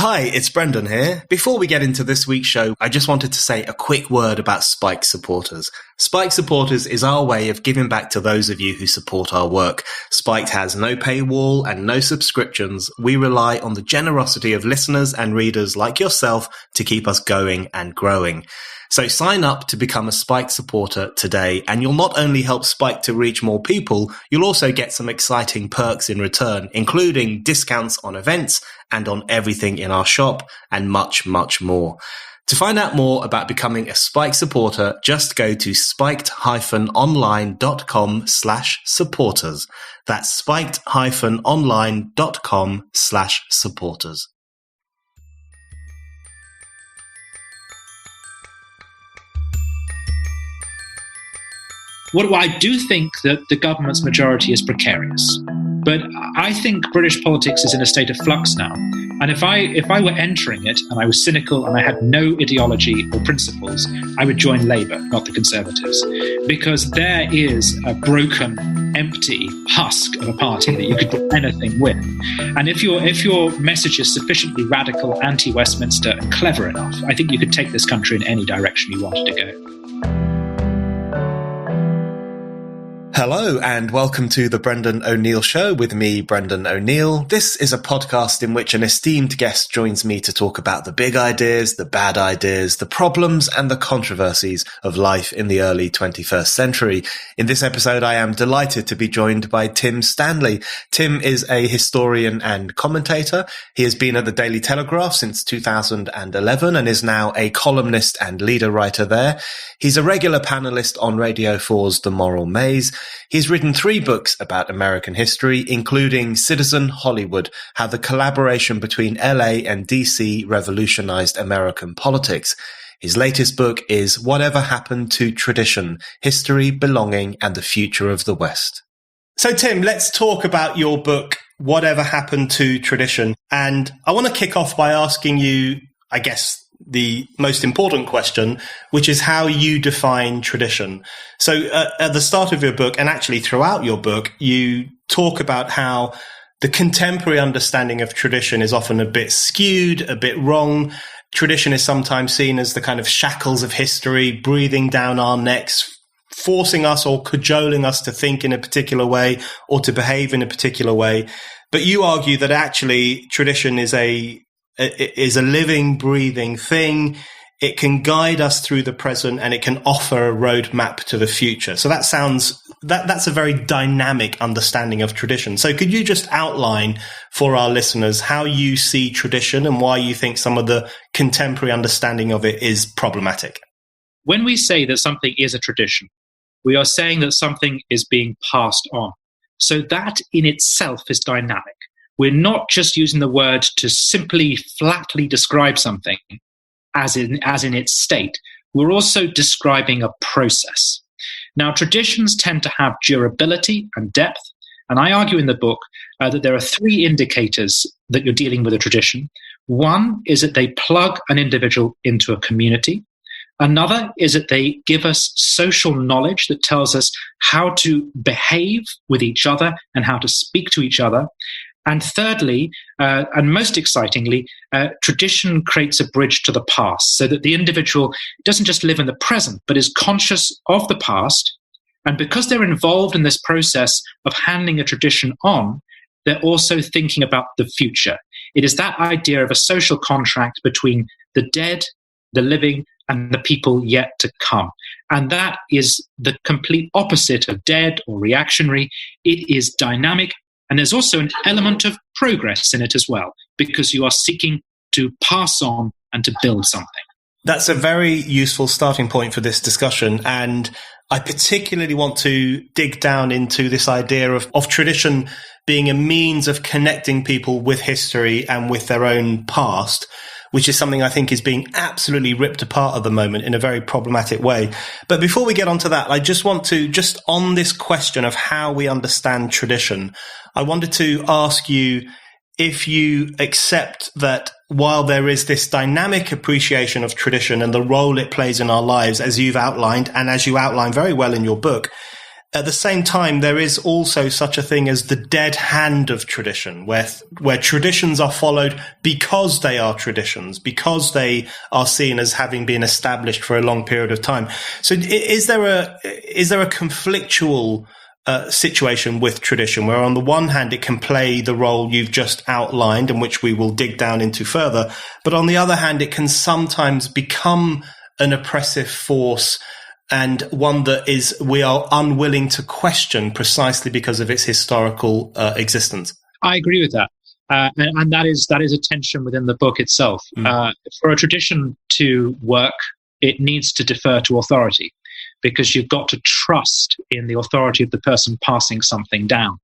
Hi, it's Brendan here. Before we get into this week's show, I just wanted to say a quick word about Spike Supporters. Spike Supporters is our way of giving back to those of you who support our work. Spike has no paywall and no subscriptions. We rely on the generosity of listeners and readers like yourself to keep us going and growing. So sign up to become a Spike supporter today, and you'll not only help Spike to reach more people, you'll also get some exciting perks in return, including discounts on events and on everything in our shop, and much, much more. To find out more about becoming a Spike supporter, just go to spiked-online.com/supporters. That's spiked-online.com/supporters. I do think that the government's majority is precarious, but I think British politics is in a state of flux now. And if I were entering it and I was cynical and I had no ideology or principles, I would join Labour, not the Conservatives, because there is a broken, empty husk of a party that you could do anything with. And if your message is sufficiently radical, anti-Westminster, and clever enough, I think you could take this country in any direction you wanted to go. Hello and welcome to the Brendan O'Neill Show with me, Brendan O'Neill. This is a podcast in which an esteemed guest joins me to talk about the big ideas, the bad ideas, the problems and the controversies of life in the early 21st century. In this episode, I am delighted to be joined by Tim Stanley. Tim is a historian and commentator. He has been at the Daily Telegraph since 2011 and is now a columnist and leader writer there. He's a regular panelist on Radio 4's The Moral Maze. He's written 3 books about American history, including Citizen Hollywood, How the Collaboration Between LA and DC Revolutionized American Politics. His latest book is Whatever Happened to Tradition, History, Belonging, and the Future of the West. So, Tim, let's talk about your book, Whatever Happened to Tradition. And I want to kick off by asking you, I guess, the most important question, which is how you define tradition. So at the start of your book, and actually throughout your book, you talk about how the contemporary understanding of tradition is often a bit skewed, a bit wrong. Tradition is sometimes seen as the kind of shackles of history breathing down our necks, forcing us or cajoling us to think in a particular way or to behave in a particular way. But you argue that actually tradition is a living, breathing thing. It can guide us through the present and it can offer a roadmap to the future. So that's a very dynamic understanding of tradition. So could you just outline for our listeners how you see tradition and why you think some of the contemporary understanding of it is problematic? When we say that something is a tradition, we are saying that something is being passed on. So that in itself is dynamic. We're not just using the word to simply flatly describe something as in its state. We're also describing a process. Now, traditions tend to have durability and depth, and I argue in the book that there are 3 indicators that you're dealing with a tradition. One is that they plug an individual into a community. Another is that they give us social knowledge that tells us how to behave with each other and how to speak to each other. And thirdly, and most excitingly, tradition creates a bridge to the past so that the individual doesn't just live in the present, but is conscious of the past. And because they're involved in this process of handing a tradition on, they're also thinking about the future. It is that idea of a social contract between the dead, the living, and the people yet to come. And that is the complete opposite of dead or reactionary. It is dynamic. And there's also an element of progress in it as well, because you are seeking to pass on and to build something. That's a very useful starting point for this discussion. And I particularly want to dig down into this idea of tradition being a means of connecting people with history and with their own past, which is something I think is being absolutely ripped apart at the moment in a very problematic way. But before we get onto that, I just want to, just on this question of how we understand tradition, I wanted to ask you if you accept that while there is this dynamic appreciation of tradition and the role it plays in our lives, as you've outlined, and as you outline very well in your book, At the same time, there is also such a thing as the dead hand of tradition, where traditions are followed because they are traditions, because they are seen as having been established for a long period of time. So is there a conflictual situation with tradition, where on the one hand it can play the role you've just outlined, and which we will dig down into further, but on the other hand it can sometimes become an oppressive force, and one that we are unwilling to question precisely because of its historical existence? I agree with that. And that is a tension within the book itself. For a tradition to work, it needs to defer to authority, because you've got to trust in the authority of the person passing something down.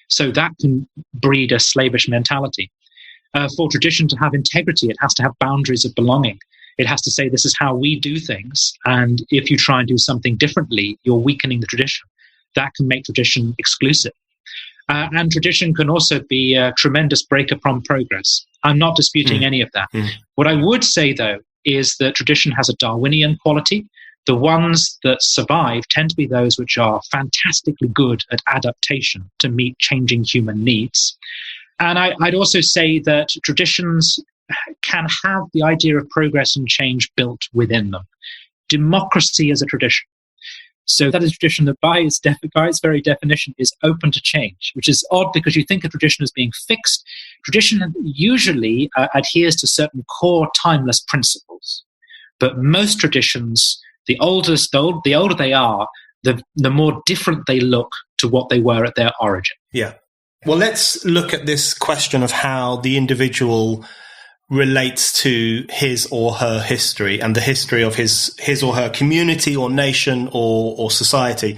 So that can breed a slavish mentality. For tradition to have integrity, it has to have boundaries of belonging. It has to say, this is how we do things, and if you try and do something differently, you're weakening the tradition. That can make tradition exclusive. And tradition can also be a tremendous breaker from progress. I'm not disputing any of that. What I would say, though, is that tradition has a Darwinian quality. The ones that survive tend to be those which are fantastically good at adaptation to meet changing human needs. And I'd also say that traditions can have the idea of progress and change built within them. Democracy is a tradition. So that is a tradition that by its very definition is open to change, which is odd because you think of tradition as being fixed. Tradition usually adheres to certain core timeless principles. But most traditions, the older they are, the more different they look to what they were at their origin. Yeah. Well, let's look at this question of how the individual relates to his or her history and the history of his or her community or nation or society.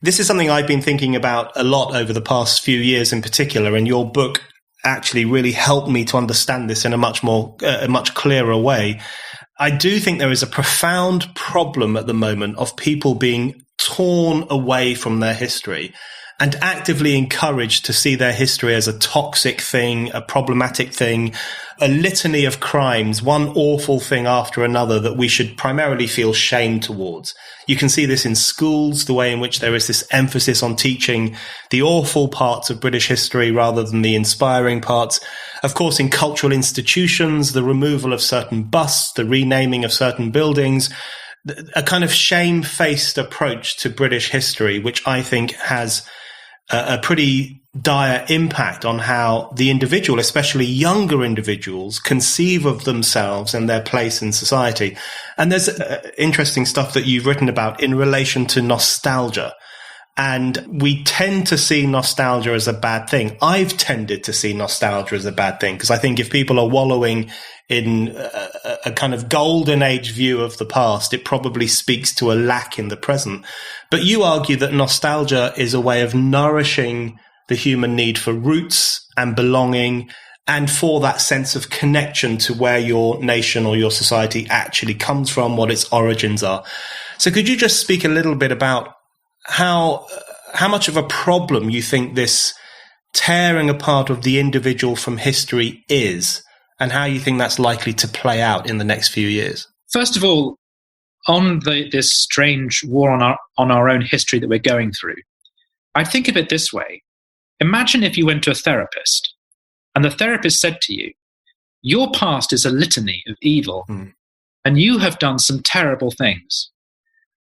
This is something I've been thinking about a lot over the past few years in particular, and your book actually really helped me to understand this in a much clearer way. I do think there is a profound problem at the moment of people being torn away from their history and actively encouraged to see their history as a toxic thing, a problematic thing, a litany of crimes, one awful thing after another that we should primarily feel shame towards. You can see this in schools, the way in which there is this emphasis on teaching the awful parts of British history rather than the inspiring parts. Of course, in cultural institutions, the removal of certain busts, the renaming of certain buildings, a kind of shamefaced approach to British history, which I think has a pretty dire impact on how the individual, especially younger individuals, conceive of themselves and their place in society. And there's interesting stuff that you've written about in relation to nostalgia. And we tend to see nostalgia as a bad thing. I've tended to see nostalgia as a bad thing, because I think if people are wallowing in a kind of golden age view of the past, it probably speaks to a lack in the present. But you argue that nostalgia is a way of nourishing the human need for roots and belonging, and for that sense of connection to where your nation or your society actually comes from, what its origins are. So could you just speak a little bit about how much of a problem you think this tearing apart of the individual from history is, and how you think that's likely to play out in the next few years? First of all, on this strange war on our own history that we're going through, I think of it this way. Imagine if you went to a therapist and the therapist said to you, your past is a litany of evil and you have done some terrible things.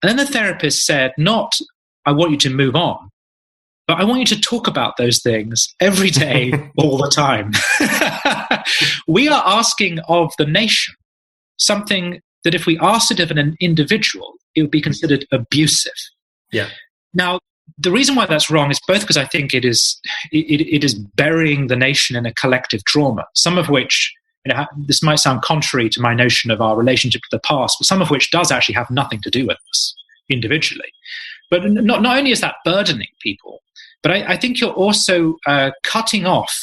And then the therapist said, not, I want you to move on, but I want you to talk about those things every day, all the time. We are asking of the nation something that if we asked it of an individual, it would be considered abusive. Yeah. Now, the reason why that's wrong is both because I think it is burying the nation in a collective trauma, some of which, this might sound contrary to my notion of our relationship to the past, but some of which does actually have nothing to do with us individually. But not only is that burdening people, but I think you're also cutting off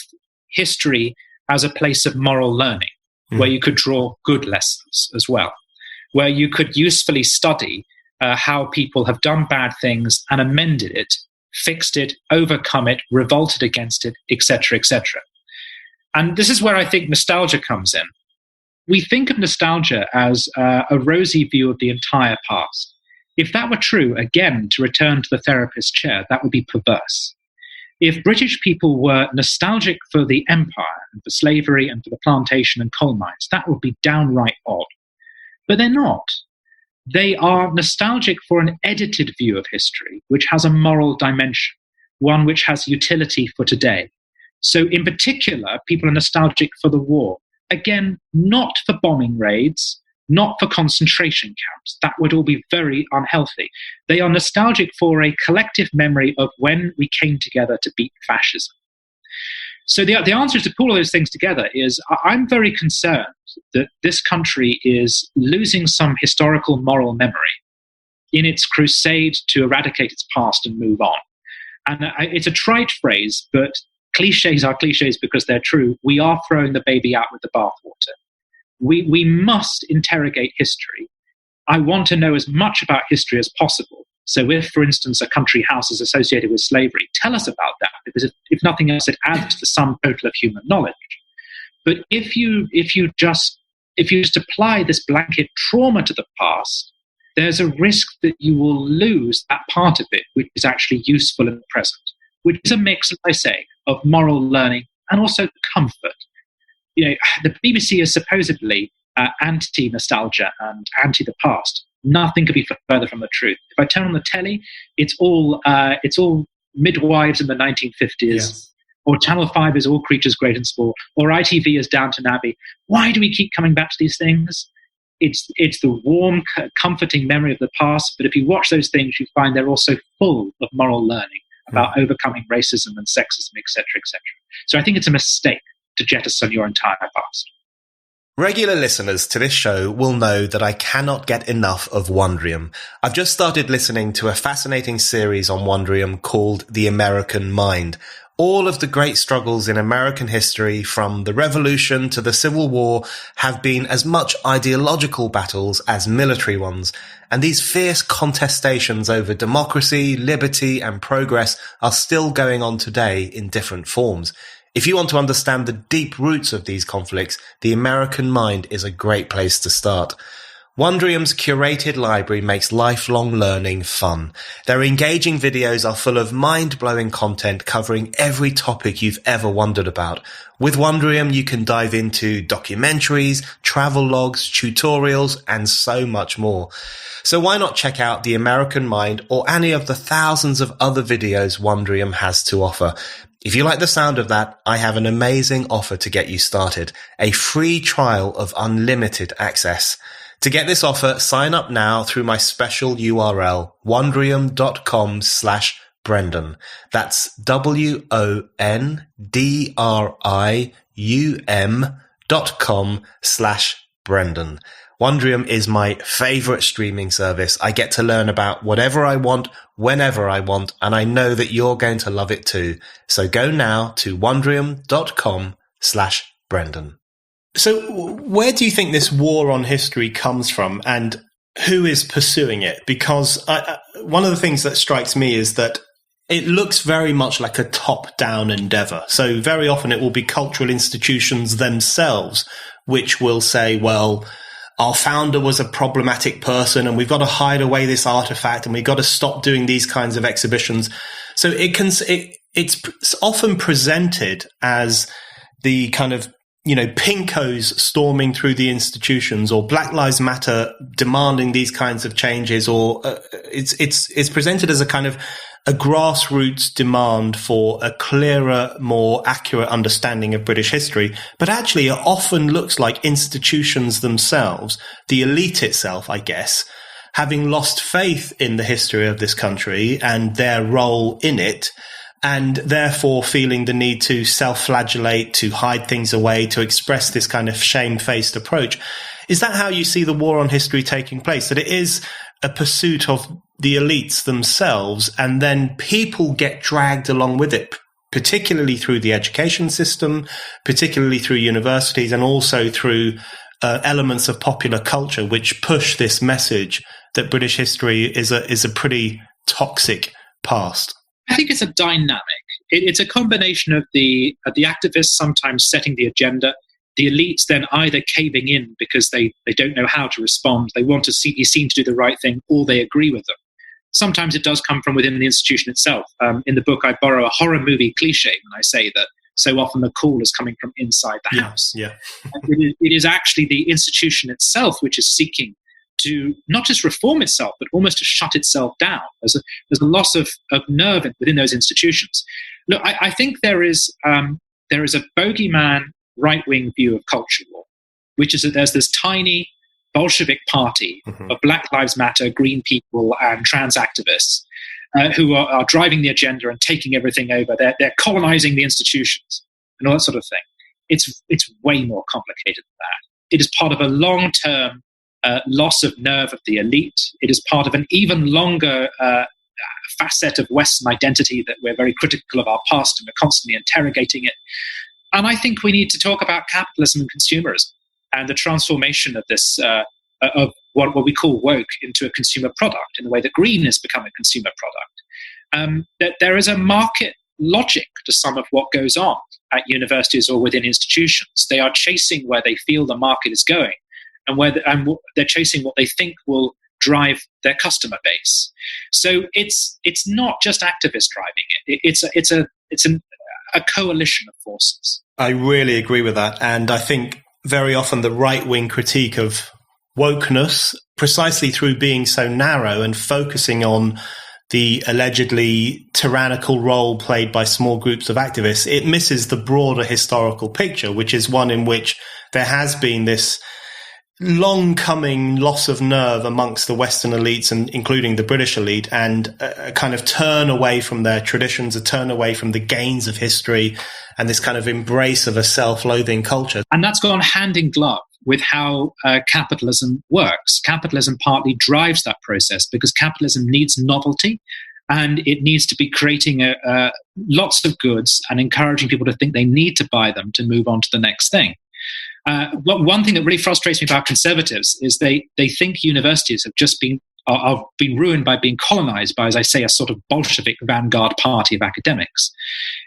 history as a place of moral learning, where you could draw good lessons as well, where you could usefully study how people have done bad things and amended it, fixed it, overcome it, revolted against it, etc., etc. And this is where I think nostalgia comes in. We think of nostalgia as a rosy view of the entire past. If that were true, again, to return to the therapist chair, that would be perverse. If British people were nostalgic for the empire and for slavery and for the plantation and coal mines, that would be downright odd. But they're not. They are nostalgic for an edited view of history, which has a moral dimension, one which has utility for today. So in particular, people are nostalgic for the war. Again, not for bombing raids, not for concentration camps. That would all be very unhealthy. They are nostalgic for a collective memory of when we came together to beat fascism. So the answer to pull all those things together is I'm very concerned that this country is losing some historical moral memory in its crusade to eradicate its past and move on. And it's a trite phrase, but cliches are cliches because they're true. We are throwing the baby out with the bathwater. We must interrogate history. I want to know as much about history as possible. So if, for instance, a country house is associated with slavery, tell us about that, because if nothing else, it adds to the sum total of human knowledge. But if you just apply this blanket trauma to the past, there's a risk that you will lose that part of it which is actually useful in the present, which is a mix, as I say, of moral learning and also comfort. You know, the BBC is supposedly anti-nostalgia and anti the past. Nothing could be further from the truth. If I turn on the telly, it's all midwives in the 1950s, yes. Or Channel 5 is All Creatures Great and Small, or ITV is Downton Abbey. Why do we keep coming back to these things? It's the warm, comforting memory of the past. But if you watch those things, you find they're also full of moral learning about overcoming racism and sexism, etc., etc. So I think it's a mistake to jettison your entire past. Regular listeners to this show will know that I cannot get enough of Wondrium. I've just started listening to a fascinating series on Wondrium called The American Mind. All of the great struggles in American history, from the Revolution to the Civil War, have been as much ideological battles as military ones. And these fierce contestations over democracy, liberty, and progress are still going on today in different forms. If you want to understand the deep roots of these conflicts, The American Mind is a great place to start. Wondrium's curated library makes lifelong learning fun. Their engaging videos are full of mind-blowing content covering every topic you've ever wondered about. With Wondrium, you can dive into documentaries, travel logs, tutorials, and so much more. So why not check out The American Mind or any of the thousands of other videos Wondrium has to offer? If you like the sound of that, I have an amazing offer to get you started. A free trial of unlimited access. To get this offer, sign up now through my special URL, wondrium.com/Brendan. That's wondrium.com/Brendan. Wondrium is my favorite streaming service. I get to learn about whatever I want, whenever I want, and I know that you're going to love it too. So go now to wondrium.com/Brendan. So where do you think this war on history comes from, and who is pursuing it? Because one of the things that strikes me is that it looks very much like a top-down endeavor. So very often it will be cultural institutions themselves which will say, well, our founder was a problematic person and we've got to hide away this artifact and we've got to stop doing these kinds of exhibitions. So it's often presented as the kind of, pinkos storming through the institutions, or Black Lives Matter demanding these kinds of changes, or it's presented as a kind of a grassroots demand for a clearer, more accurate understanding of British history. But actually, it often looks like institutions themselves, the elite itself, I guess, having lost faith in the history of this country and their role in it, and therefore feeling the need to self-flagellate, to hide things away, to express this kind of shamefaced approach. Is that how you see the war on history taking place? That it is a pursuit of the elites themselves, and then people get dragged along with it, particularly through the education system, particularly through universities, and also through elements of popular culture which push this message that British history is a pretty toxic past? I think it's a dynamic. It's a combination of the activists sometimes setting the agenda the elites then either caving in because they don't know how to respond, they want to be seen to do the right thing, or they agree with them. Sometimes it does come from within the institution itself. In the book, I borrow a horror movie cliche when I say that so often the call is coming from inside the house. Yeah. It is actually the institution itself which is seeking to not just reform itself, but almost to shut itself down. There's a loss of nerve within those institutions. Look, I think there is a bogeyman right-wing view of culture war, which is that there's this tiny Bolshevik party of Black Lives Matter, green people, and trans activists who are driving the agenda and taking everything over. They're colonizing the institutions and all that sort of thing. It's way more complicated than that. It is part of a long-term loss of nerve of the elite. It is part of an even longer facet of Western identity that we're very critical of our past and we're constantly interrogating it. And I think we need to talk about capitalism and consumerism and the transformation of this, of what we call woke into a consumer product in the way that green has become a consumer product. That there is a market logic to some of what goes on at universities or within institutions. They are chasing where they feel the market is going, and they're chasing what they think will drive their customer base. So it's not just activists driving it. It's a coalition of forces. I really agree with that. And I think very often the right-wing critique of wokeness, precisely through being so narrow and focusing on the allegedly tyrannical role played by small groups of activists, it misses the broader historical picture, which is one in which there has been this long coming loss of nerve amongst the Western elites, and including the British elite, and a kind of turn away from their traditions, a turn away from the gains of history, and this kind of embrace of a self-loathing culture. And that's gone hand in glove with how capitalism works. Capitalism partly drives that process because capitalism needs novelty, and it needs to be creating lots of goods and encouraging people to think they need to buy them to move on to the next thing. One thing that really frustrates me about conservatives is they think universities have just been ruined by being colonized by, as I say, a sort of Bolshevik vanguard party of academics.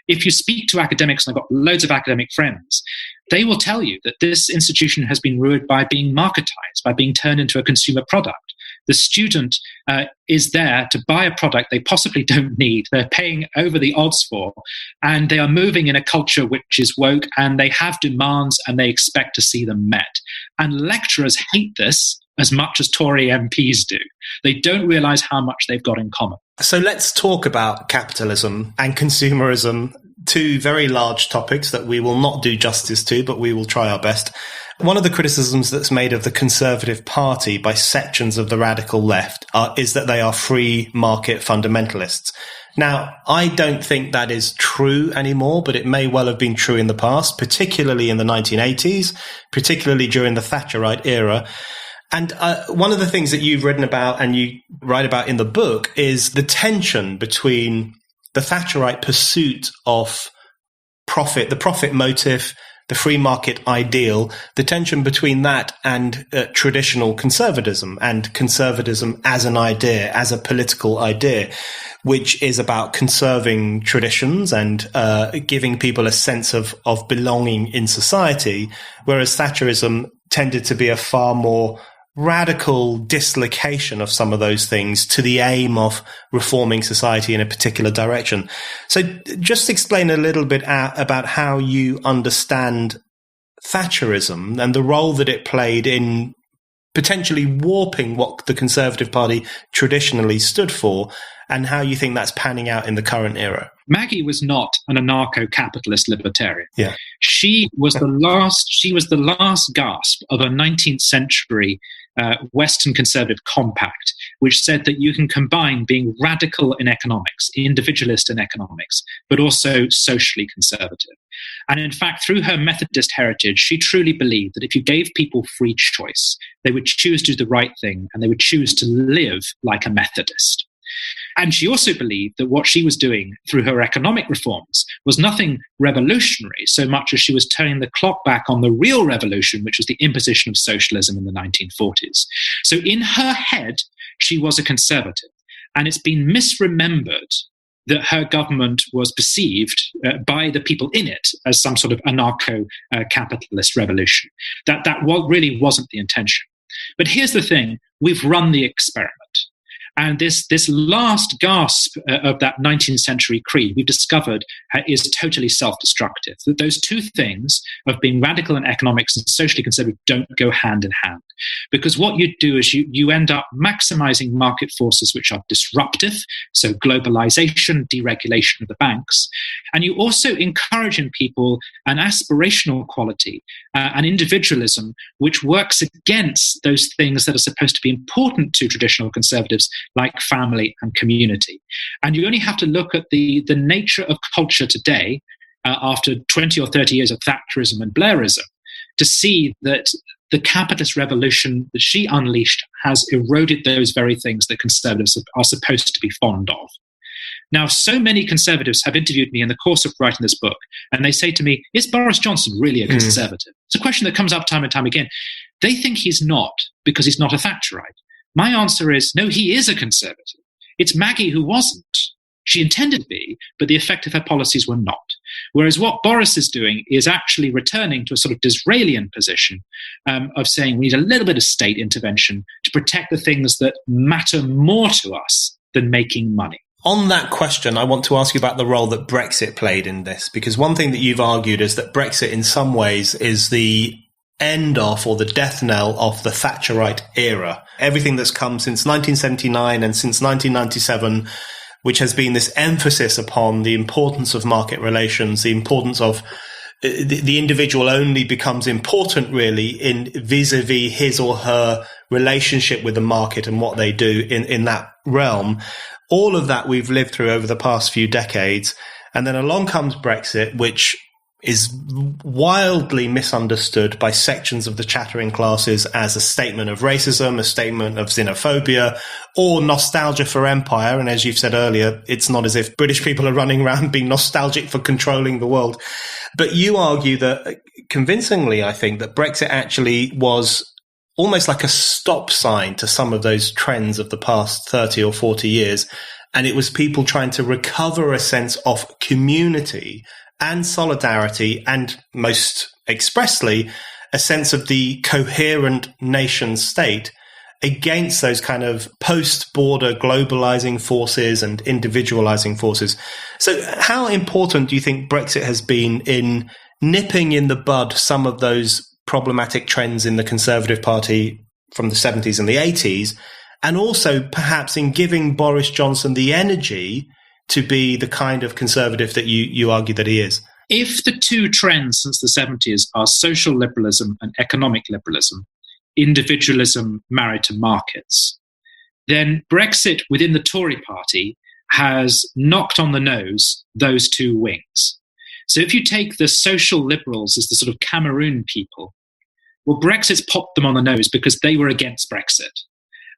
If you speak to academics, and I've got loads of academic friends, they will tell you that this institution has been ruined by being marketized, by being turned into a consumer product. The student is there to buy a product they possibly don't need, they're paying over the odds for, and they are moving in a culture which is woke, and they have demands and they expect to see them met. And lecturers hate this as much as Tory MPs do. They don't realize how much they've got in common. So let's talk about capitalism and consumerism, two very large topics that we will not do justice to, but we will try our best. One of the criticisms that's made of the Conservative Party by sections of the radical left is that they are free market fundamentalists. Now, I don't think that is true anymore, but it may well have been true in the past, particularly in the 1980s, particularly during the Thatcherite era. And one of the things that you've written about and you write about in the book is the tension between the Thatcherite pursuit of profit, the profit motive, the free market ideal, the tension between that and traditional conservatism, and conservatism as an idea, as a political idea, which is about conserving traditions and giving people a sense of belonging in society, whereas Thatcherism tended to be a far more radical dislocation of some of those things to the aim of reforming society in a particular direction. So just explain a little bit about how you understand Thatcherism and the role that it played in potentially warping what the Conservative Party traditionally stood for, and how you think that's panning out in the current era. Maggie was not an anarcho-capitalist libertarian. Yeah. She was the last gasp of a 19th century Western conservative compact, which said that you can combine being radical in economics, individualist in economics, but also socially conservative. And in fact, through her Methodist heritage, she truly believed that if you gave people free choice, they would choose to do the right thing and they would choose to live like a Methodist. And she also believed that what she was doing through her economic reforms was nothing revolutionary so much as she was turning the clock back on the real revolution, which was the imposition of socialism in the 1940s. So in her head, she was a conservative. And it's been misremembered that her government was perceived by the people in it as some sort of anarcho-capitalist revolution. That really wasn't the intention. But here's the thing: we've run the experiment. And this last gasp of that 19th century creed, we've discovered, is totally self-destructive. That those two things of being radical in economics and socially conservative don't go hand in hand. Because what you do is you end up maximizing market forces which are disruptive, so globalization, deregulation of the banks. And you also encourage in people an aspirational quality, an individualism, which works against those things that are supposed to be important to traditional conservatives, like family and community. And you only have to look at the nature of culture today, after 20 or 30 years of Thatcherism and Blairism, to see that the capitalist revolution that she unleashed has eroded those very things that conservatives are supposed to be fond of. Now, so many conservatives have interviewed me in the course of writing this book, and they say to me, is Boris Johnson really a conservative? It's a question that comes up time and time again. They think he's not because he's not a Thatcherite. My answer is, no, he is a conservative. It's Maggie who wasn't. She intended to be, but the effect of her policies were not. Whereas what Boris is doing is actually returning to a sort of Disraelian position of saying we need a little bit of state intervention to protect the things that matter more to us than making money. On that question, I want to ask you about the role that Brexit played in this, because one thing that you've argued is that Brexit in some ways is the end of, or the death knell of, the Thatcherite era. Everything that's come since 1979 and since 1997, which has been this emphasis upon the importance of market relations, the importance of the individual only becomes important really in vis-a-vis his or her relationship with the market and what they do in that realm. All of that we've lived through over the past few decades. And then along comes Brexit, which is wildly misunderstood by sections of the chattering classes as a statement of racism, a statement of xenophobia, or nostalgia for empire. And as you've said earlier, it's not as if British people are running around being nostalgic for controlling the world. But you argue that, convincingly, I think, that Brexit actually was almost like a stop sign to some of those trends of the past 30 or 40 years. And it was people trying to recover a sense of community and solidarity, and most expressly, a sense of the coherent nation state against those kind of post-border globalizing forces and individualizing forces. So how important do you think Brexit has been in nipping in the bud some of those problematic trends in the Conservative Party from the 70s and the 80s, and also perhaps in giving Boris Johnson the energy to be the kind of conservative that you argue that he is? If the two trends since the 70s are social liberalism and economic liberalism, individualism married to markets, then Brexit within the Tory party has knocked on the nose those two wings. So if you take the social liberals as the sort of Cameroon people, well, Brexit's popped them on the nose because they were against Brexit.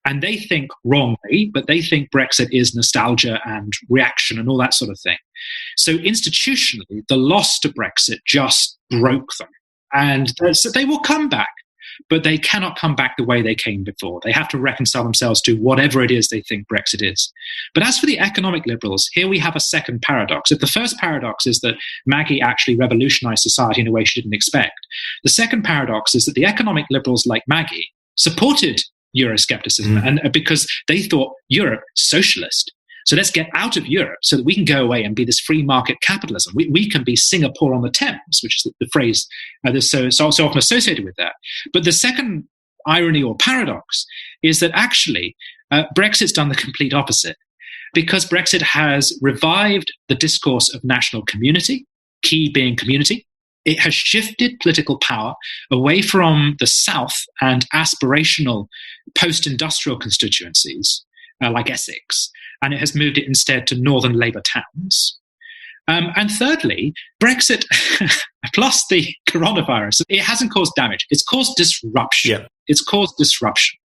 And they think wrongly, but they think Brexit is nostalgia and reaction and all that sort of thing. So institutionally, the loss to Brexit just broke them. And so they will come back, but they cannot come back the way they came before. They have to reconcile themselves to whatever it is they think Brexit is. But as for the economic liberals, here we have a second paradox. If the first paradox is that Maggie actually revolutionized society in a way she didn't expect, the second paradox is that the economic liberals like Maggie supported Euroscepticism, and because they thought Europe socialist. So let's get out of Europe so that we can go away and be this free market capitalism. We can be Singapore on the Thames, which is the phrase that's so often associated with that. But the second irony or paradox is that actually Brexit's done the complete opposite, because Brexit has revived the discourse of national community, key being community. It has shifted political power away from the South and aspirational post-industrial constituencies like Essex, and it has moved it instead to northern Labour towns. And thirdly, Brexit plus the coronavirus, it hasn't caused damage. It's caused disruption. Yeah. It's caused disruption.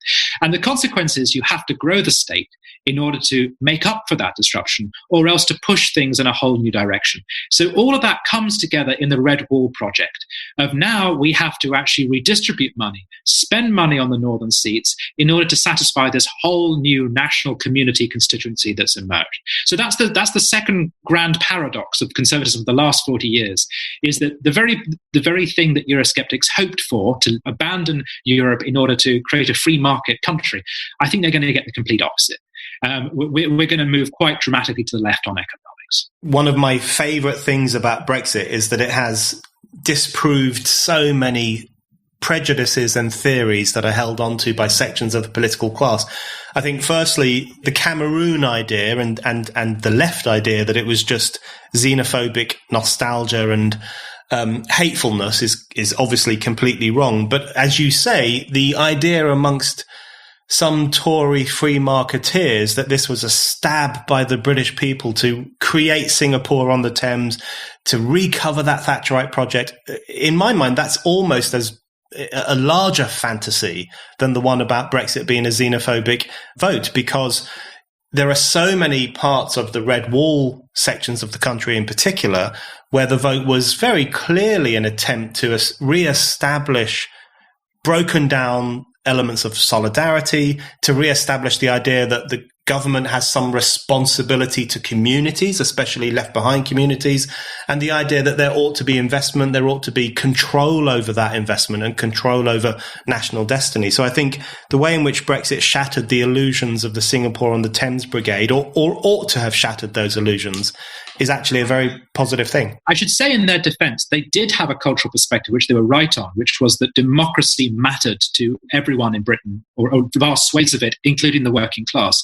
And the consequence is you have to grow the state in order to make up for that disruption, or else to push things in a whole new direction. So all of that comes together in the Red Wall project of now we have to actually redistribute money, spend money on the northern seats in order to satisfy this whole new national community constituency that's emerged. So that's the second grand paradox of conservatism of the last 40 years, is that the very thing that Eurosceptics hoped for, to abandon Europe in order to create a free market country, I think they're going to get the complete opposite. We're going to move quite dramatically to the left on economics. One of my favourite things about Brexit is that it has disproved so many prejudices and theories that are held onto by sections of the political class. I think, firstly, the Cameroon idea and the left idea that it was just xenophobic nostalgia and hatefulness is obviously completely wrong. But as you say, the idea amongst some Tory free marketeers that this was a stab by the British people to create Singapore on the Thames, to recover that Thatcherite project, in my mind, that's almost as a larger fantasy than the one about Brexit being a xenophobic vote, because there are so many parts of the Red Wall sections of the country in particular where the vote was very clearly an attempt to re-establish broken down elements of solidarity, to re-establish the idea that the government has some responsibility to communities, especially left behind communities, and the idea that there ought to be investment, there ought to be control over that investment and control over national destiny. So I think the way in which Brexit shattered the illusions of the Singapore on the Thames Brigade, or ought to have shattered those illusions, is actually a very positive thing. I should say in their defense, they did have a cultural perspective, which they were right on, which was that democracy mattered to everyone in Britain, or vast swathes of it, including the working class.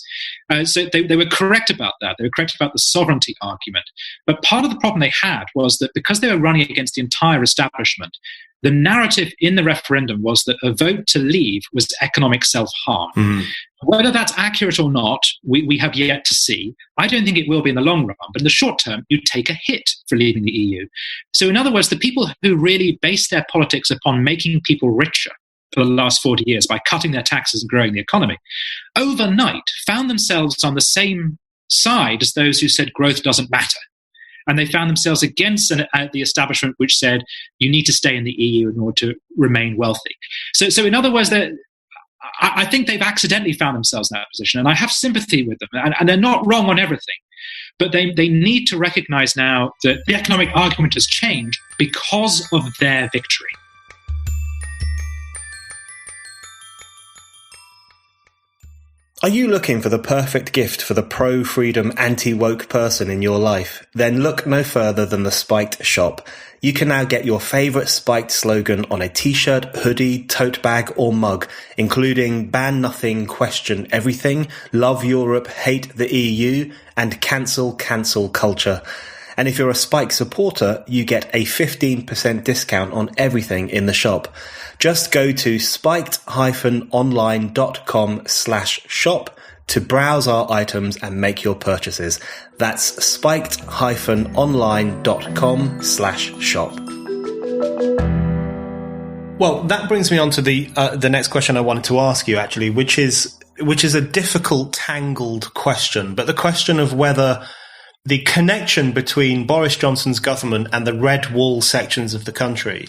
So they were correct about that. They were correct about the sovereignty argument. But part of the problem they had was that because they were running against the entire establishment, the narrative in the referendum was that a vote to leave was economic self-harm. Mm. Whether that's accurate or not, we have yet to see. I don't think it will be in the long run, but in the short term, you take a hit for leaving the EU. So in other words, the people who really base their politics upon making people richer for the last 40 years by cutting their taxes and growing the economy, overnight found themselves on the same side as those who said growth doesn't matter. And they found themselves against the establishment which said you need to stay in the EU in order to remain wealthy. So in other words, I think they've accidentally found themselves in that position, and I have sympathy with them. And they're not wrong on everything. But they need to recognize now that the economic argument has changed because of their victory. Are you looking for the perfect gift for the pro-freedom, anti-woke person in your life? Then look no further than the Spiked shop. You can now get your favourite Spiked slogan on a t-shirt, hoodie, tote bag or mug, including ban nothing, question everything, love Europe, hate the EU, and cancel culture. And if you're a Spike supporter, you get a 15% discount on everything in the shop. Just go to spiked-online.com/shop to browse our items and make your purchases. That's spiked-online.com/shop. Well, that brings me on to the next question I wanted to ask you, actually, which is a difficult, tangled question, but the question of whether the connection between Boris Johnson's government and the Red Wall sections of the country,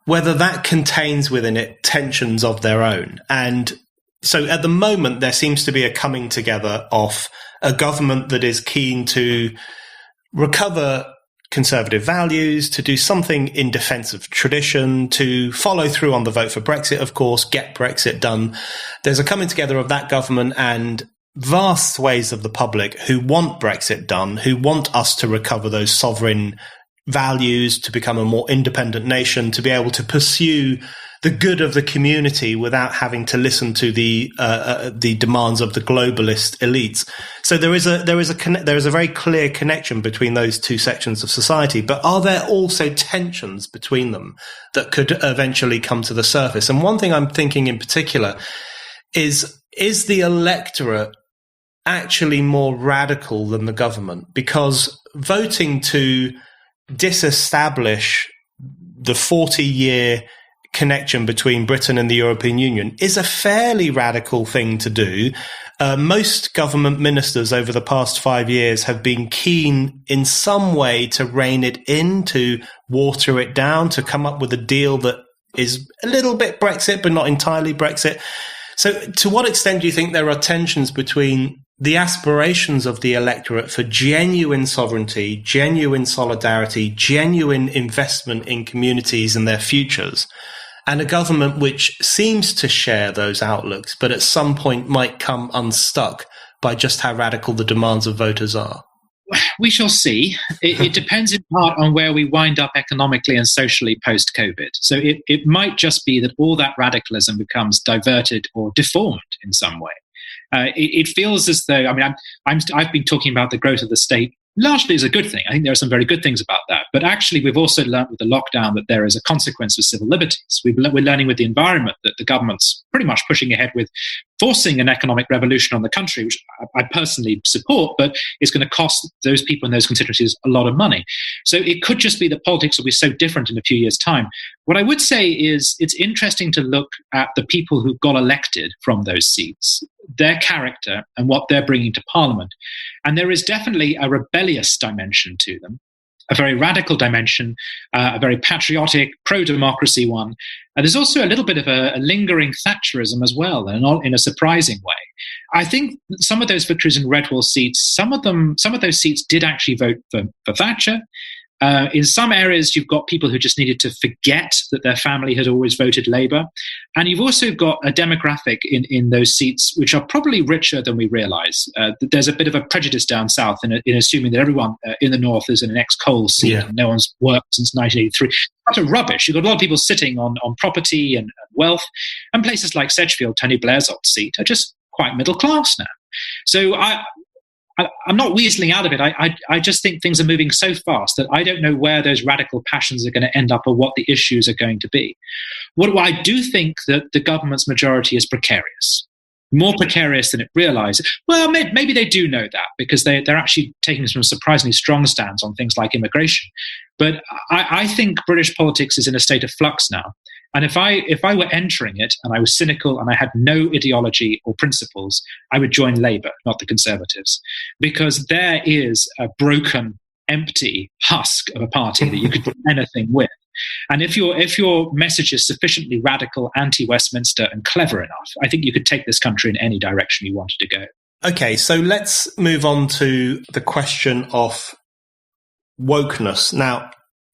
whether that contains within it tensions of their own. And so at the moment, there seems to be a coming together of a government that is keen to recover conservative values, to do something in defense of tradition, to follow through on the vote for Brexit, of course, get Brexit done. There's a coming together of that government and vast swathes of the public who want Brexit done, who want us to recover those sovereign values, to become a more independent nation, to be able to pursue the good of the community without having to listen to the demands of the globalist elites. So there is a very clear connection between those two sections of society. But are there also tensions between them that could eventually come to the surface? And one thing I'm thinking in particular is the electorate actually more radical than the government? Because voting to disestablish the 40-year connection between Britain and the European Union is a fairly radical thing to do. Most government ministers over the past 5 years have been keen in some way to rein it in, to water it down, to come up with a deal that is a little bit Brexit, but not entirely Brexit. So to what extent do you think there are tensions between the aspirations of the electorate for genuine sovereignty, genuine solidarity, genuine investment in communities and their futures, and a government which seems to share those outlooks, but at some point might come unstuck by just how radical the demands of voters are? We shall see. It depends in part on where we wind up economically and socially post-COVID. So it might just be that all that radicalism becomes diverted or deformed in some way. It feels as though, I've been talking about the growth of the state largely as a good thing. I think there are some very good things about that. But actually, we've also learned with the lockdown that there is a consequence of civil liberties. We're learning with the environment that the government's pretty much pushing ahead with forcing an economic revolution on the country, which I personally support, but it's going to cost those people in those constituencies a lot of money. So it could just be that politics will be so different in a few years' time. What I would say is it's interesting to look at the people who got elected from those seats, their character and what they're bringing to Parliament. And there is definitely a rebellious dimension to them, a very radical dimension, a very patriotic, pro-democracy one. And there's also a little bit of a lingering Thatcherism as well, and not in a surprising way. I think some of those victories in red wall seats, some of those seats did actually vote for Thatcher. In some areas, you've got people who just needed to forget that their family had always voted Labour. And you've also got a demographic in those seats which are probably richer than we realise. There's a bit of a prejudice down south in assuming that everyone in the north is in an ex-coal seat and no one's worked since 1983. Utter rubbish. You've got a lot of people sitting on property and wealth. And places like Sedgefield, Tony Blair's old seat, are just quite middle class now. So I'm not weaseling out of it. I just think things are moving so fast that I don't know where those radical passions are going to end up or what the issues are going to be. What I do think that the government's majority is precarious, more precarious than it realizes. Well, maybe they do know that because they're actually taking some surprisingly strong stands on things like immigration. But I think British politics is in a state of flux now. And if I were entering it and I was cynical and I had no ideology or principles, I would join Labour, not the Conservatives, because there is a broken, empty husk of a party that you could do anything with. And if your message is sufficiently radical, anti-Westminster and clever enough, I think you could take this country in any direction you wanted to go. Okay, so let's move on to the question of wokeness. Now,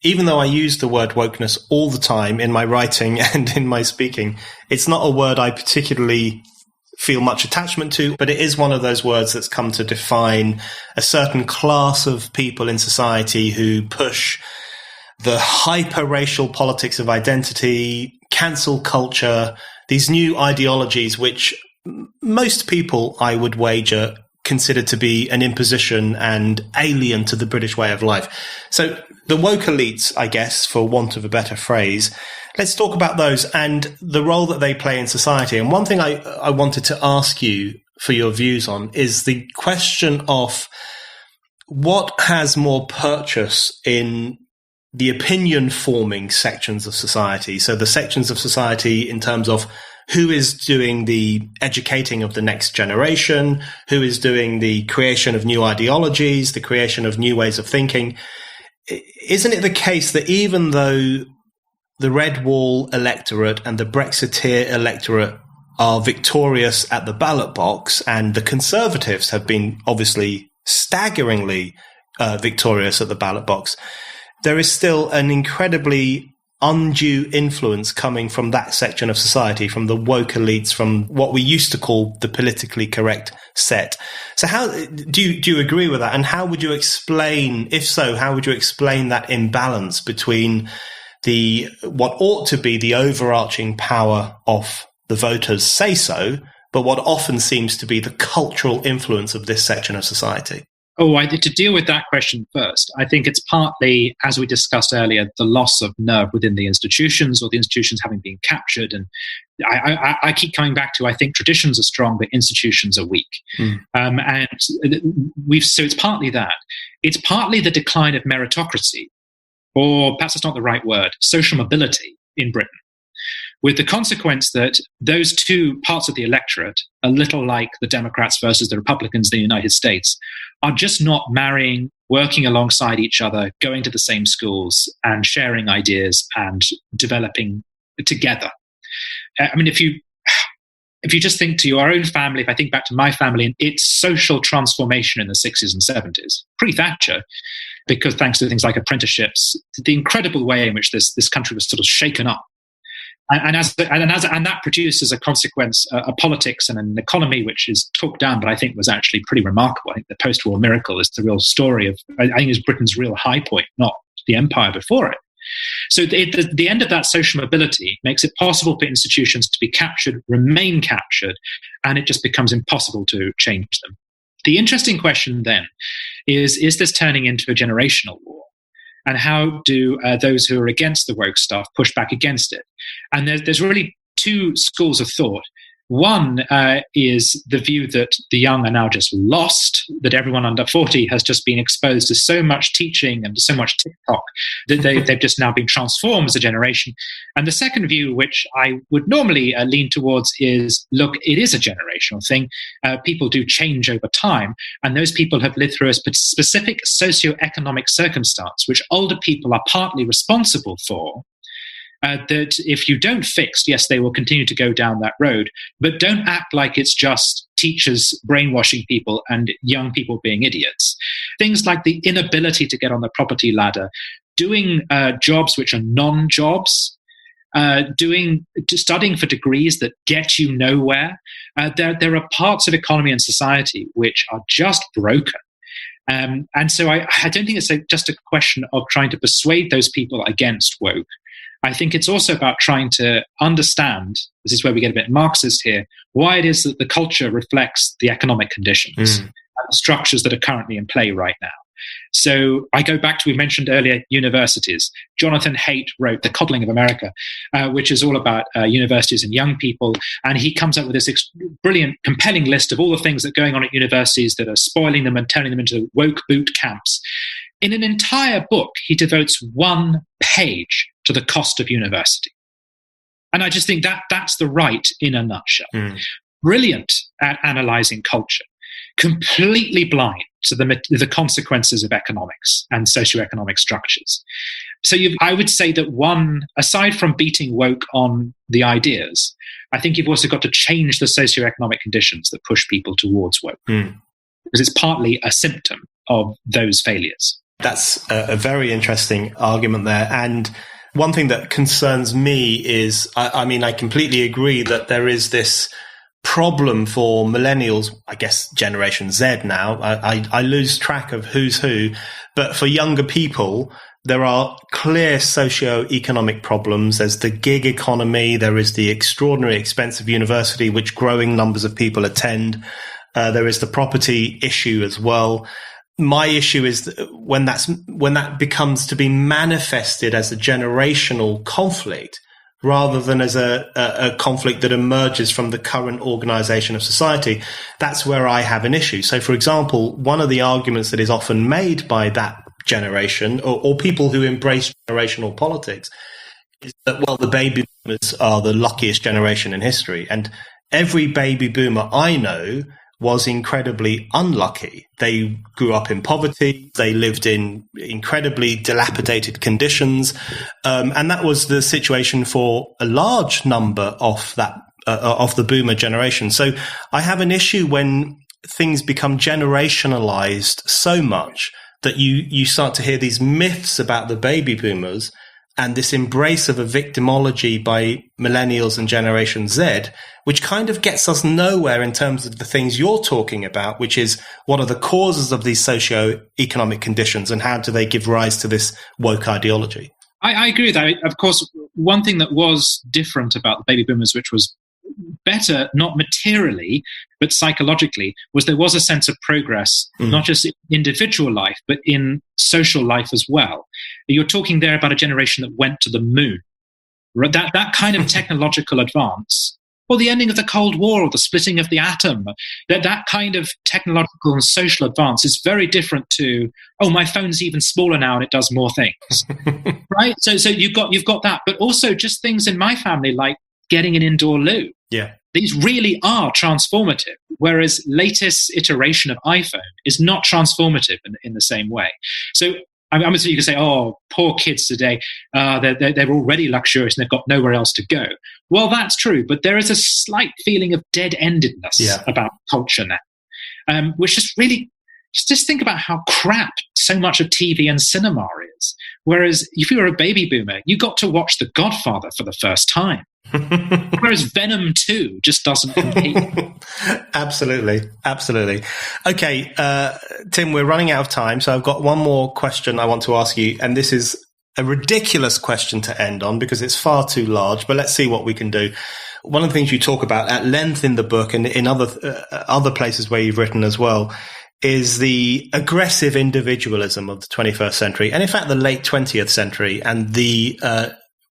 even though I use the word wokeness all the time in my writing and in my speaking, it's not a word I particularly feel much attachment to, but it is one of those words that's come to define a certain class of people in society who push the hyper-racial politics of identity, cancel culture, these new ideologies which most people, I would wager, consider to be an imposition and alien to the British way of life. So the woke elites, I guess, for want of a better phrase, let's talk about those and the role that they play in society. And one thing I wanted to ask you for your views on is the question of what has more purchase in the opinion-forming sections of society. So the sections of society in terms of who is doing the educating of the next generation, who is doing the creation of new ideologies, the creation of new ways of thinking. Isn't it the case that even though the red wall electorate and the Brexiteer electorate are victorious at the ballot box, and the Conservatives have been obviously staggeringly victorious at the ballot box, there is still an incredibly undue influence coming from that section of society, from the woke elites, from what we used to call the politically correct set. So how do you agree with that? And how would you explain, if so, how would you explain that imbalance between what ought to be the overarching power of the voters' say-so, but what often seems to be the cultural influence of this section of society? To deal with that question first, I think it's partly, as we discussed earlier, the loss of nerve within the institutions, or the institutions having been captured. And I keep coming back to, I think traditions are strong, but institutions are weak. So it's partly that. It's partly the decline of meritocracy. or perhaps it's not the right word, social mobility in Britain, with the consequence that those two parts of the electorate, a little like the Democrats versus the Republicans in the United States, are just not marrying, working alongside each other, going to the same schools and sharing ideas and developing together. I mean, if you just think to your own family, if I think back to my family and its social transformation in the 60s and 70s, pre-Thatcher, because thanks to things like apprenticeships, the incredible way in which this country was sort of shaken up. And that produced as a consequence a politics and an economy which is talked down, but I think was actually pretty remarkable. I think the post-war miracle is the real story of, I think, is Britain's real high point, not the empire before it. So the end of that social mobility makes it possible for institutions to be captured, remain captured, and it just becomes impossible to change them. The interesting question then is this turning into a generational war? And how do those who are against the woke stuff push back against it? And there's really two schools of thought. One is the view that the young are now just lost, that everyone under 40 has just been exposed to so much teaching and so much TikTok that they've just now been transformed as a generation. And the second view, which I would normally lean towards, is, look, it is a generational thing. People do change over time, and those people have lived through a specific socioeconomic circumstance, which older people are partly responsible for. That if you don't fix, yes, they will continue to go down that road, but don't act like it's just teachers brainwashing people and young people being idiots. Things like the inability to get on the property ladder, doing jobs which are non-jobs, studying for degrees that get you nowhere. There are parts of economy and society which are just broken. And so I don't think it's just a question of trying to persuade those people against woke. I think it's also about trying to understand, this is where we get a bit Marxist here, why it is that the culture reflects the economic conditions and the structures that are currently in play right now. So I go back to, we mentioned earlier, universities. Jonathan Haidt wrote The Coddling of America, which is all about universities and young people. And he comes up with this brilliant, compelling list of all the things that are going on at universities that are spoiling them and turning them into woke boot camps. In an entire book, he devotes one page to the cost of university. And I just think that's the right in a nutshell. Brilliant at analyzing culture, completely blind to the consequences of economics and socioeconomic structures. So I would say that aside from beating woke on the ideas, I think you've also got to change the socioeconomic conditions that push people towards woke. Because it's partly a symptom of those failures. That's a very interesting argument there. And one thing that concerns me is, I completely agree that there is this problem for millennials, I guess Generation Z now. I lose track of who's who, but for younger people, there are clear socio-economic problems. There's the gig economy. There is the extraordinary expense of university, which growing numbers of people attend. There is the property issue as well. My issue is that when that becomes to be manifested as a generational conflict rather than as a conflict that emerges from the current organization of society, that's where I have an issue. So, for example, one of the arguments that is often made by that generation or people who embrace generational politics is that, well, the baby boomers are the luckiest generation in history. And every baby boomer I know was incredibly unlucky. They grew up in poverty. They lived in incredibly dilapidated conditions. And that was the situation for a large number of the boomer generation. So I have an issue when things become generationalized so much that you start to hear these myths about the baby boomers and this embrace of a victimology by millennials and Generation Z, which kind of gets us nowhere in terms of the things you're talking about, which is what are the causes of these socio-economic conditions and how do they give rise to this woke ideology? I agree with that. Of course, one thing that was different about the baby boomers, which was better, not materially, but psychologically, was there was a sense of progress, not just in individual life, but in social life as well. You're talking there about a generation that went to the moon. That kind of technological advance, or the ending of the Cold War, or the splitting of the atom. That kind of technological and social advance is very different to, oh, my phone's even smaller now and it does more things, right? So you've got that, but also just things in my family like getting an indoor loo. Yeah. These really are transformative, whereas latest iteration of iPhone is not transformative in the same way. So I'm assuming you can say, oh, poor kids today, they're already luxurious and they've got nowhere else to go. Well, that's true, but there is a slight feeling of dead-endedness about culture now, which is really, just think about how crap so much of TV and cinema is. Whereas if you were a baby boomer, you got to watch The Godfather for the first time. Whereas Venom 2 just doesn't compete. Absolutely. Okay, Tim, we're running out of time, so I've got one more question I want to ask you, and this is a ridiculous question to end on because it's far too large, but let's see what we can do. One of the things you talk about at length in the book and in other places where you've written as well is the aggressive individualism of the 21st century, and in fact the late 20th century, and the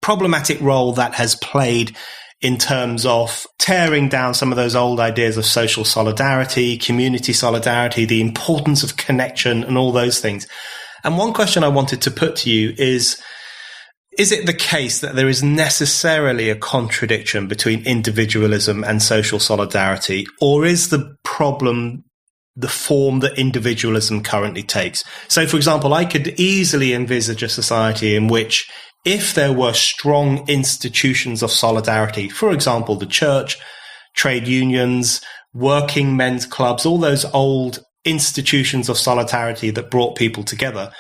problematic role that has played in terms of tearing down some of those old ideas of social solidarity, community solidarity, the importance of connection and all those things. And one question I wanted to put to you is it the case that there is necessarily a contradiction between individualism and social solidarity, or is the problem the form that individualism currently takes? So, for example, I could easily envisage a society in which if there were strong institutions of solidarity, for example, the church, trade unions, working men's clubs, all those old institutions of solidarity that brought people together,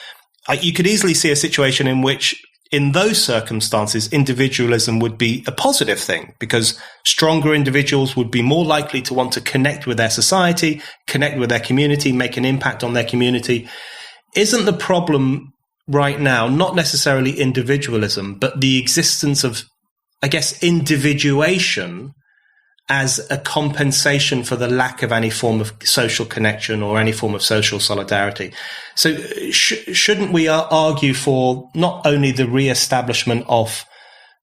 you could easily see a situation in which, in those circumstances, individualism would be a positive thing because stronger individuals would be more likely to want to connect with their society, connect with their community, make an impact on their community. Isn't the problem right now not necessarily individualism, but the existence of, I guess, individuation as a compensation for the lack of any form of social connection or any form of social solidarity? So shouldn't we argue for not only the re-establishment of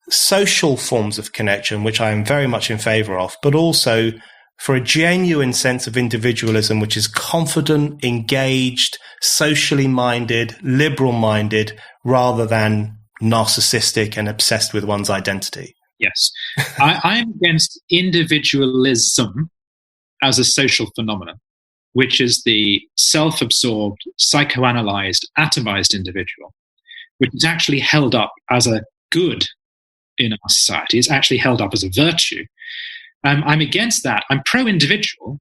social forms of connection, which I am very much in favor of, but also for a genuine sense of individualism, which is confident, engaged, socially minded, liberal minded, rather than narcissistic and obsessed with one's identity? Yes. I'm against individualism as a social phenomenon, which is the self-absorbed, psychoanalyzed, atomized individual, which is actually held up as a good in our society. It's actually held up as a virtue. I'm against that. I'm pro-individual,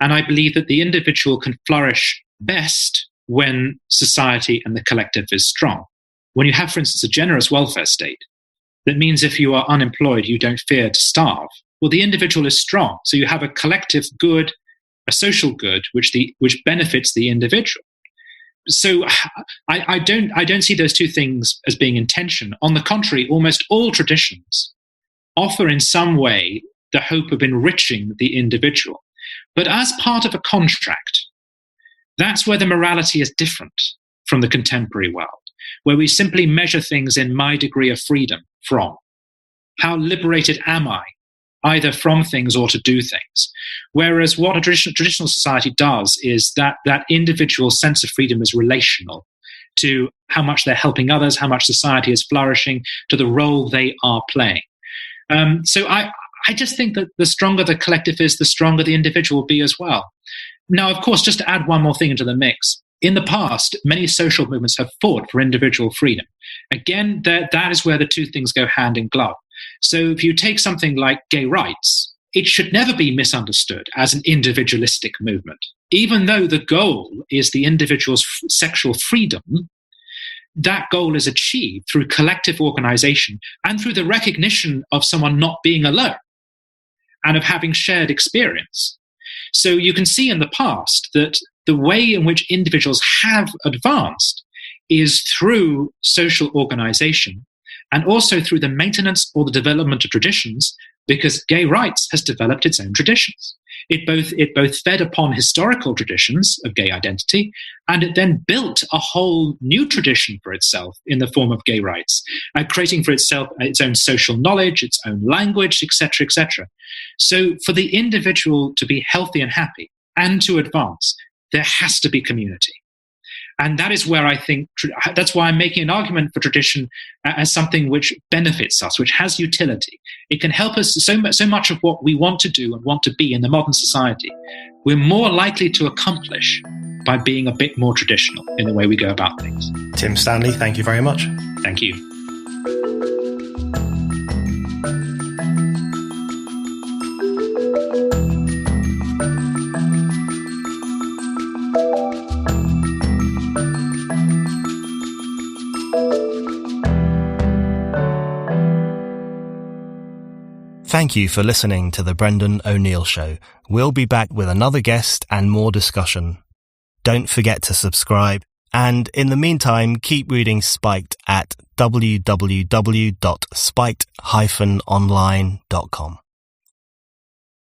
and I believe that the individual can flourish best when society and the collective is strong. When you have, for instance, a generous welfare state, that means if you are unemployed, you don't fear to starve. Well, the individual is strong, so you have a collective good, a social good, which benefits the individual. So I don't see those two things as being in tension. On the contrary, almost all traditions offer in some way the hope of enriching the individual. But as part of a contract, that's where the morality is different from the contemporary world, where we simply measure things in my degree of freedom from. How liberated am I, either from things or to do things? Whereas what a traditional society does is that individual sense of freedom is relational to how much they're helping others, how much society is flourishing, to the role they are playing. So I just think that the stronger the collective is, the stronger the individual will be as well. Now, of course, just to add one more thing into the mix, in the past, many social movements have fought for individual freedom. Again, that is where the two things go hand in glove. So if you take something like gay rights, it should never be misunderstood as an individualistic movement. Even though the goal is the individual's sexual freedom, that goal is achieved through collective organization and through the recognition of someone not being alone and of having shared experience. So you can see in the past that the way in which individuals have advanced is through social organization and also through the maintenance or the development of traditions, because gay rights has developed its own traditions. It both fed upon historical traditions of gay identity, and it then built a whole new tradition for itself in the form of gay rights, creating for itself its own social knowledge, its own language, etc., etc. So for the individual to be healthy and happy and to advance, there has to be community. And that is where I think, that's why I'm making an argument for tradition as something which benefits us, which has utility. It can help us so much of what we want to do and want to be in the modern society. We're more likely to accomplish by being a bit more traditional in the way we go about things. Tim Stanley, thank you very much. Thank you. Thank you for listening to The Brendan O'Neill Show. We'll be back with another guest and more discussion. Don't forget to subscribe, and in the meantime, keep reading Spiked at www.spiked-online.com.